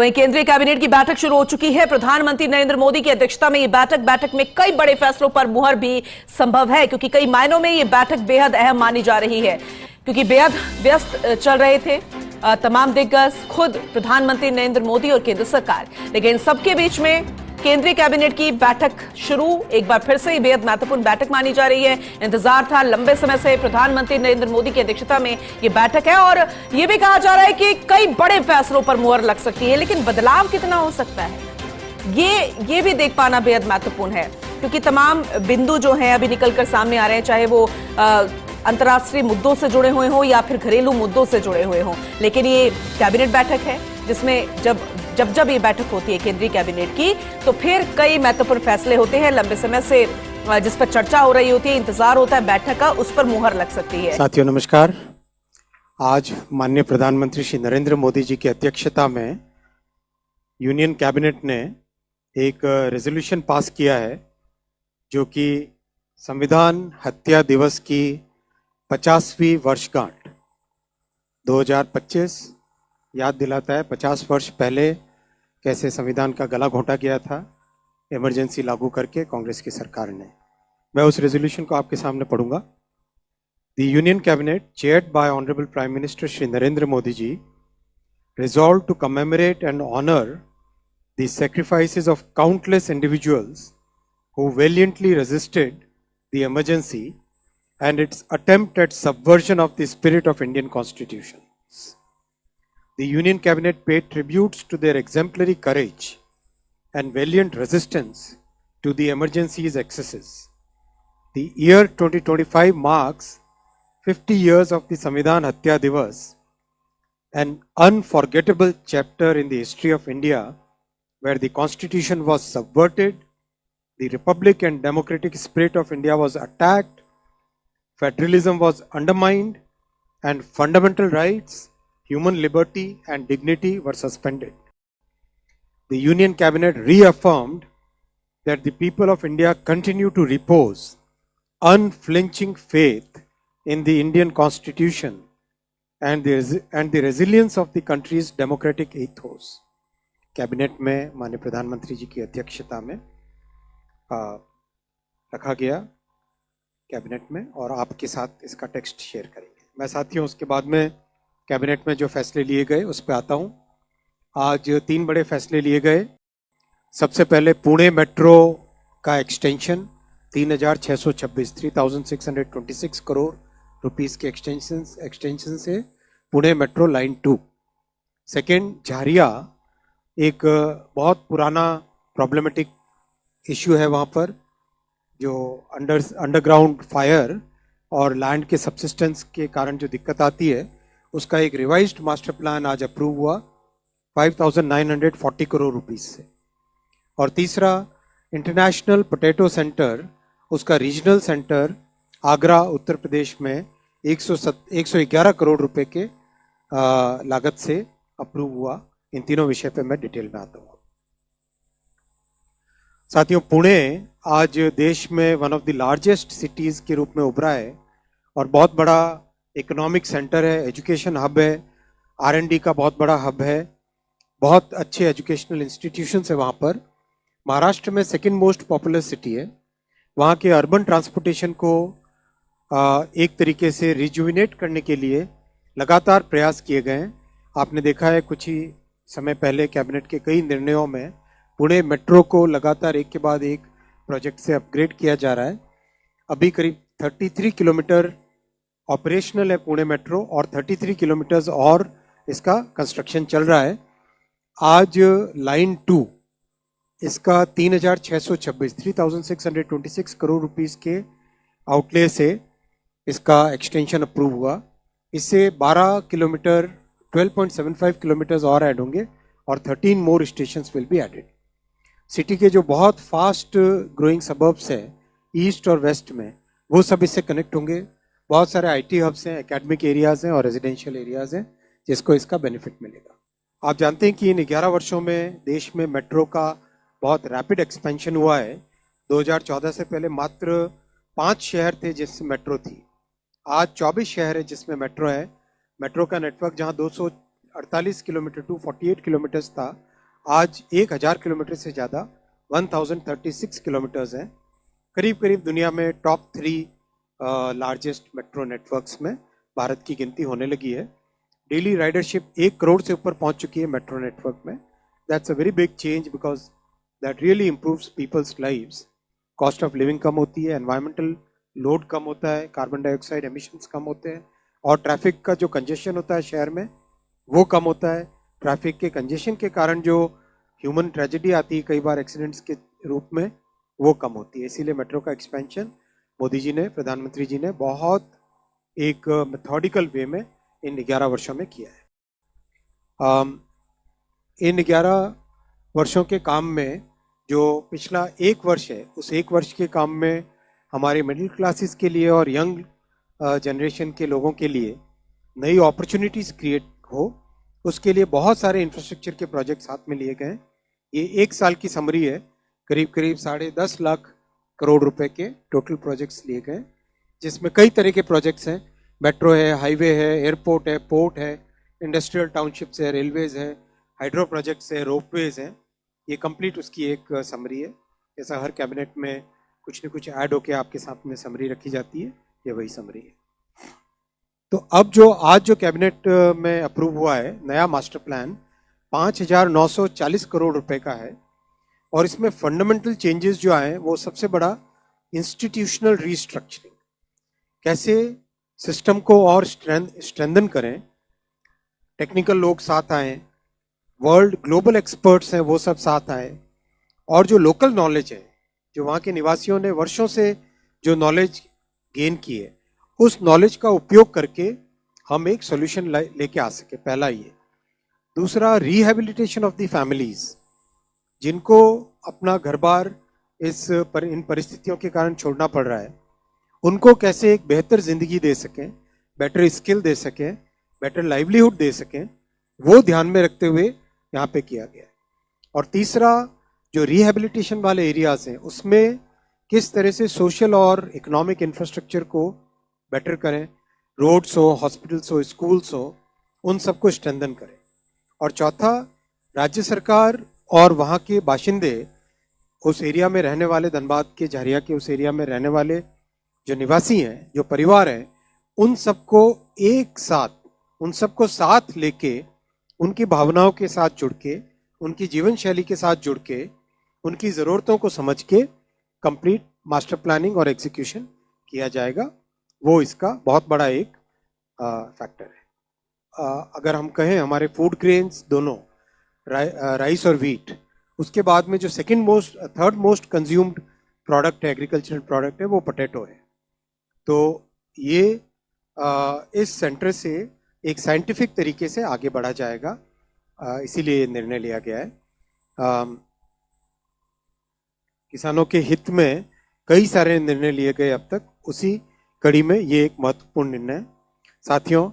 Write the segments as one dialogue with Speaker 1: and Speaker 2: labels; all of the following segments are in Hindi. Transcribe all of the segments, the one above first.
Speaker 1: तो वहीं केंद्रीय कैबिनेट की बैठक शुरू हो चुकी है। प्रधानमंत्री नरेंद्र मोदी की अध्यक्षता में ये बैठक में कई बड़े फैसलों पर मुहर भी संभव है, क्योंकि कई मायनों में ये बैठक बेहद अहम मानी जा रही है, क्योंकि बेहद व्यस्त चल रहे थे तमाम दिग्गज, खुद प्रधानमंत्री नरेंद्र मोदी और केंद्र सरकार। लेकिन सबके बीच में केंद्रीय कैबिनेट की बैठक शुरू एक बार फिर से बेहद महत्वपूर्ण बैठक मानी जा रही है। इंतजार था लंबे समय से, प्रधानमंत्री नरेंद्र मोदी की अध्यक्षता में यह बैठक है और यह भी कहा जा रहा है कि कई बड़े फैसलों पर मुहर लग सकती है, लेकिन बदलाव कितना हो सकता है ये भी देख पाना बेहद महत्वपूर्ण है, क्योंकि तमाम बिंदु जो हैं अभी निकलकर सामने आ रहे हैं, चाहे वो अंतर्राष्ट्रीय मुद्दों से जुड़े हुए हों या फिर घरेलू मुद्दों से जुड़े हुए हों। लेकिन ये कैबिनेट बैठक है जिसमें जब ये बैठक होती है केंद्रीय कैबिनेट की, तो फिर कई महत्वपूर्ण फैसले होते हैं लंबे समय से जिस पर चर्चा हो रही होती है, इंतजार होता है बैठक का, उस पर मुहर लग सकती है।
Speaker 2: साथियों नमस्कार। आज माननीय प्रधानमंत्री श्री नरेंद्र मोदी जी की अध्यक्षता में यूनियन कैबिनेट ने एक रेजोल्यूशन पास किया है, जो कि संविधान हत्या दिवस की 50वीं वर्षगांठ 2025 याद दिलाता है। 50 वर्ष पहले कैसे संविधान का गला घोंटा गया था इमरजेंसी लागू करके कांग्रेस की सरकार ने। मैं उस रेजोल्यूशन को आपके सामने पढ़ूंगा। The union cabinet chaired by honourable prime minister Shri Narendra Modi ji resolved to commemorate and honor the sacrifices of countless individuals who valiantly resisted the emergency and its attempt at subversion of the spirit of Indian Constitution. The Union Cabinet paid tributes to their exemplary courage and valiant resistance to the emergency's excesses. The year 2025 marks 50 years of the Samvidhan Hatya Divas, an unforgettable chapter in the history of India where the Constitution was subverted, the republic and democratic spirit of India was attacked, federalism was undermined, and fundamental rights, human liberty and dignity were suspended. The Union Cabinet reaffirmed that the people of India continue to repose unflinching faith in the Indian Constitution and the resilience of the country's democratic ethos. Cabinet में माननीय प्रधानमंत्री जी की अध्यक्षता में रखा गया कैबिनेट में, और आपके साथ इसका टेक्स्ट शेयर करेंगे। मैं साथियों उसके बाद में कैबिनेट में जो फैसले लिए गए उस पर आता हूं। आज 3 बड़े फैसले लिए गए। सबसे पहले पुणे मेट्रो का एक्सटेंशन 3626 करोड़ रुपीस के एक्सटेंशन से पुणे मेट्रो लाइन 2। सेकेंड, झारिया एक बहुत पुराना प्रॉब्लमेटिक इश्यू है, वहाँ पर जो अंडरग्राउंड फायर और लैंड के सबसिस्टेंस के कारण जो दिक्कत आती है, उसका एक रिवाइज्ड मास्टर प्लान आज अप्रूव हुआ 5940 करोड़ रुपीस से। और तीसरा, इंटरनेशनल पोटैटो सेंटर, उसका रीजनल सेंटर आगरा उत्तर प्रदेश में 111 करोड़ रुपए के लागत से अप्रूव हुआ। इन तीनों विषय पे मैं डिटेल में आता हूँ। साथियों, पुणे आज देश में one of the largest cities के रूप में उभरा है और बहुत बड़ा इकोनॉमिक सेंटर है, एजुकेशन हब है, R&D का बहुत बड़ा हब है, बहुत अच्छे एजुकेशनल इंस्टीट्यूशंस है वहाँ पर। महाराष्ट्र में सेकंड मोस्ट पॉपुलर सिटी है। वहाँ के अर्बन ट्रांसपोर्टेशन को एक तरीके से रिजुविनेट करने के लिए लगातार प्रयास किए गए हैं। आपने देखा है कुछ ही समय पहले कैबिनेट के कई निर्णयों में पुणे मेट्रो को लगातार एक के बाद एक प्रोजेक्ट से अपग्रेड किया जा रहा है। अभी करीब 33 किलोमीटर ऑपरेशनल है पुणे मेट्रो और 33 किलोमीटर्स और इसका कंस्ट्रक्शन चल रहा है। आज लाइन 2 इसका 3626 करोड़ रुपीस के आउटले से इसका एक्सटेंशन अप्रूव हुआ। इससे 12 किलोमीटर 12.75 किलोमीटर्स और ऐड होंगे और 13 more stations will be added. City के जो बहुत फास्ट ग्रोइंग सबर्ब्स हैं ईस्ट और वेस्ट में, वो सब इससे कनेक्ट होंगे। बहुत सारे IT हब्स हैं, एकेडमिक एरियाज हैं और रेजिडेंशियल एरियाज हैं जिसको इसका बेनिफिट मिलेगा। आप जानते हैं कि इन 11 वर्षों में देश में मेट्रो का बहुत रैपिड एक्सपेंशन हुआ है। 2014 से पहले मात्र 5 शहर थे जिसमें मेट्रो थी, आज 24 शहर है जिसमें मेट्रो है। मेट्रो का नेटवर्क जहां 248 किलोमीटर 248 किलोमीटर्स था, आज 1000 किलोमीटर से ज़्यादा 1036 किलोमीटर्स हैं। करीब करीब दुनिया में टॉप 3 लार्जेस्ट मेट्रो नेटवर्क्स में भारत की गिनती होने लगी है। डेली राइडरशिप 1 करोड़ से ऊपर पहुंच चुकी है मेट्रो नेटवर्क में। That's a very big change because that really improves people's lives. Cost of living कम होती है, एनवायरमेंटल लोड कम होता है, कार्बन डाइऑक्साइड एमिशंस कम होते हैं और ट्रैफिक का जो कंजेशन होता है शहर में वो कम होता है। ट्रैफिक के कंजेशन के कारण जो ह्यूमन ट्रेजेडी आती है कई बार एक्सीडेंट्स के रूप में, वो कम होती है। इसीलिए मेट्रो का एक्सपेंशन मोदी जी ने, प्रधानमंत्री जी ने बहुत एक मेथोडिकल वे में इन 11 वर्षों में किया है। इन 11 वर्षों के काम में जो पिछला 1 वर्ष है, उस 1 वर्ष के काम में हमारे मिडिल क्लासेस के लिए और यंग जनरेशन के लोगों के लिए नई अपॉर्चुनिटीज क्रिएट हो, उसके लिए बहुत सारे इंफ्रास्ट्रक्चर के प्रोजेक्ट साथ में लिए गए। ये 1 साल की समरी है, करीब करीब 10.5 लाख करोड़ रुपए के टोटल प्रोजेक्ट्स लिए गए, जिसमें कई तरह के प्रोजेक्ट्स हैं। मेट्रो है, हाईवे है, एयरपोर्ट है, पोर्ट है, इंडस्ट्रियल टाउनशिप्स है, रेलवेज है, हाइड्रो प्रोजेक्ट्स है, रोपवेज हैं। ये कंप्लीट उसकी एक समरी है। जैसा हर कैबिनेट में कुछ न कुछ ऐड होके आपके सामने समरी रखी जाती है, ये वही समरी है। तो अब जो आज जो कैबिनेट में अप्रूव हुआ है नया मास्टर प्लान 5,940 करोड़ रुपए का है और इसमें फंडामेंटल चेंजेस जो आए वो सबसे बड़ा इंस्टीट्यूशनल रीस्ट्रक्चरिंग, कैसे सिस्टम को और स्ट्रेंथन करें, टेक्निकल लोग साथ आए, वर्ल्ड ग्लोबल एक्सपर्ट्स हैं वो सब साथ आए, और जो लोकल नॉलेज है, जो वहाँ के निवासियों ने वर्षों से जो नॉलेज गेन की है, उस नॉलेज का उपयोग करके हम एक सॉल्यूशन लेके आ सके। पहला ये। दूसरा, रिहेबिलिटेशन ऑफ द फैमिलीज, जिनको अपना घर बार इन परिस्थितियों के कारण छोड़ना पड़ रहा है, उनको कैसे एक बेहतर जिंदगी दे सकें, बेटर स्किल दे सकें, बेटर लाइवलीहुड दे सकें, वो ध्यान में रखते हुए यहाँ पे किया गया है। और तीसरा, जो रिहेबिलिटेशन वाले एरियाज हैं उसमें किस तरह से सोशल और इकोनॉमिक इंफ्रास्ट्रक्चर को बेटर करें, रोड्स हो, हॉस्पिटल्स हो, स्कूल्स हो, उन सबको स्ट्रेंथन करें। और चौथा, राज्य सरकार और वहाँ के बाशिंदे, उस एरिया में रहने वाले, धनबाद के झारिया के उस एरिया में रहने वाले जो निवासी हैं, जो परिवार हैं, उन सबको एक साथ, उन सबको साथ लेके, उनकी भावनाओं के साथ जुड़ के, उनकी जीवन शैली के साथ जुड़ के, उनकी ज़रूरतों को समझ के कंप्लीट मास्टर प्लानिंग और एग्जीक्यूशन किया जाएगा। वो इसका बहुत बड़ा एक फैक्टर है। अगर हम कहें हमारे फूड ग्रेन्स दोनों, राइस और व्हीट, उसके बाद में जो थर्ड मोस्ट कंज्यूम्ड प्रोडक्ट है, एग्रीकल्चरल प्रोडक्ट है, वो पोटैटो है। तो ये इस सेंटर से एक साइंटिफिक तरीके से आगे बढ़ा जाएगा, इसीलिए ये निर्णय लिया गया है। किसानों के हित में कई सारे निर्णय लिए गए अब तक, उसी कड़ी में ये एक महत्वपूर्ण निर्णय है। साथियों,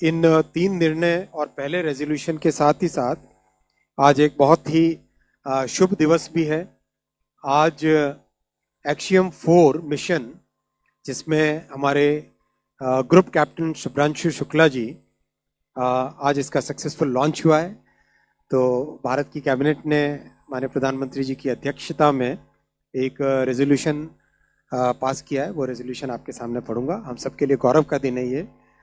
Speaker 2: इन 3 निर्णय और पहले रेजोल्यूशन के साथ ही साथ आज एक बहुत ही शुभ दिवस भी है। आज एक्शियम 4 मिशन, जिसमें हमारे ग्रुप कैप्टन शुभ्रांशु शुक्ला जी, आज इसका सक्सेसफुल लॉन्च हुआ है। तो भारत की कैबिनेट ने माननीय प्रधानमंत्री जी की अध्यक्षता में एक रेजोल्यूशन पास किया है। वो रेजोल्यूशन आपके सामने पढ़ूंगा। हम सबके लिए गौरव का दिन है ये।